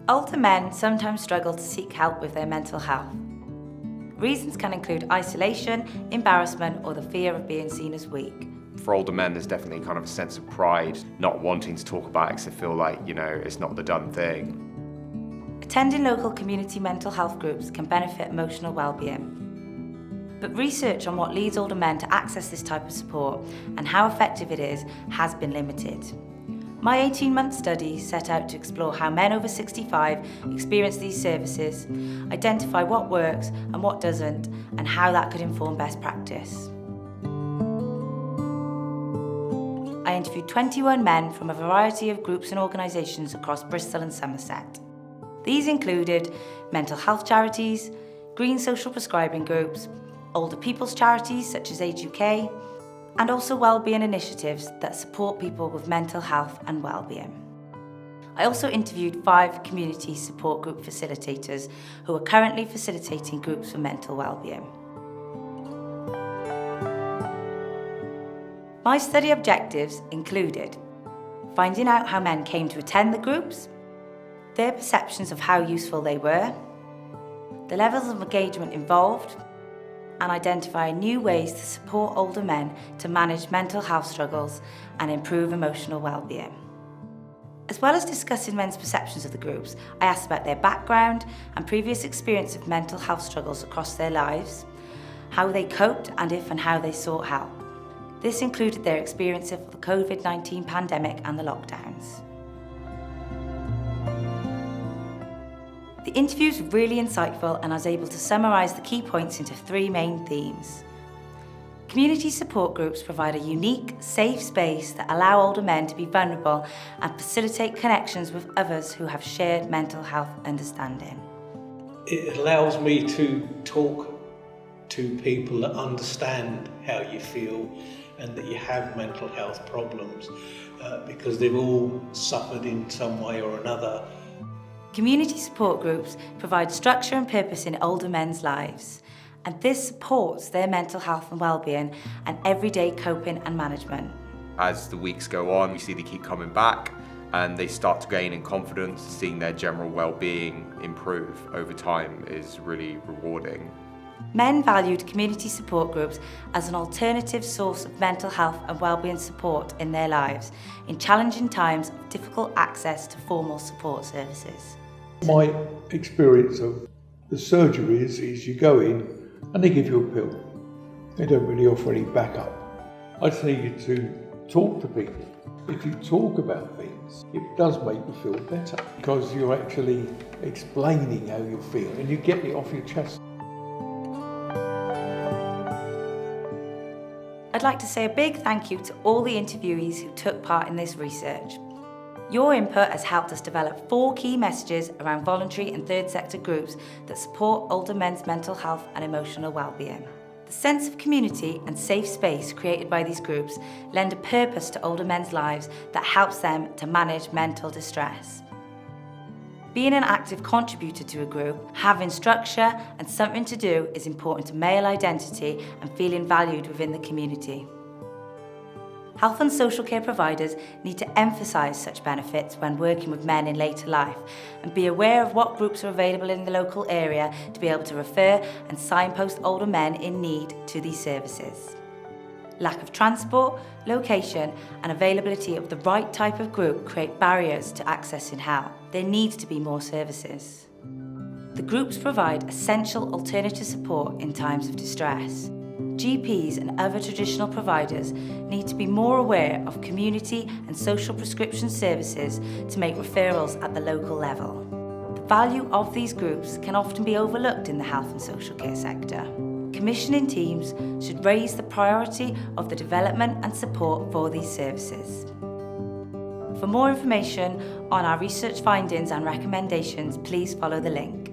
Older men sometimes struggle to seek help with their mental health. Reasons can include isolation, embarrassment, or the fear of being seen as weak. For older men, there's definitely kind of a sense of pride, not wanting to talk about it because they feel like, it's not the done thing. Attending local community mental health groups can benefit emotional well-being. But research on what leads older men to access this type of support and how effective it is has been limited. My 18-month study set out to explore how men over 65 experience these services, identify what works and what doesn't, and how that could inform best practice. I interviewed 21 men from a variety of groups and organisations across Bristol and Somerset. These included mental health charities, green social prescribing groups, older people's charities such as Age UK, and also wellbeing initiatives that support people with mental health and wellbeing. I also interviewed 5 community support group facilitators who are currently facilitating groups for mental wellbeing. My study objectives included finding out how men came to attend the groups, their perceptions of how useful they were, the levels of engagement involved, and identify new ways to support older men to manage mental health struggles and improve emotional well-being. As well as discussing men's perceptions of the groups, I asked about their background and previous experience of mental health struggles across their lives, how they coped and if and how they sought help. This included their experience of the COVID-19 pandemic and the lockdowns. The interviews were really insightful and I was able to summarise the key points into 3 main themes. Community support groups provide a unique, safe space that allow older men to be vulnerable and facilitate connections with others who have shared mental health understanding. It allows me to talk to people that understand how you feel and that you have mental health problems because they've all suffered in some way or another. Community support groups provide structure and purpose in older men's lives, and this supports their mental health and well-being and everyday coping and management. As the weeks go on, we see they keep coming back and they start to gain in confidence. Seeing their general well-being improve over time is really rewarding. Men valued community support groups as an alternative source of mental health and wellbeing support in their lives in challenging times of difficult access to formal support services. My experience of the surgery is you go in and they give you a pill. They don't really offer any backup. I just need you to talk to people. If you talk about things, it does make you feel better because you're actually explaining how you feel and you get it off your chest. I'd like to say a big thank you to all the interviewees who took part in this research. Your input has helped us develop 4 key messages around voluntary and third sector groups that support older men's mental health and emotional well-being. The sense of community and safe space created by these groups lend a purpose to older men's lives that helps them to manage mental distress. Being an active contributor to a group, having structure and something to do is important to male identity and feeling valued within the community. Health and social care providers need to emphasise such benefits when working with men in later life and be aware of what groups are available in the local area to be able to refer and signpost older men in need to these services. Lack of transport, location and availability of the right type of group create barriers to accessing help. There needs to be more services. The groups provide essential alternative support in times of distress. GPs and other traditional providers need to be more aware of community and social prescription services to make referrals at the local level. The value of these groups can often be overlooked in the health and social care sector. Commissioning teams should raise the priority of the development and support for these services. For more information on our research findings and recommendations, please follow the link.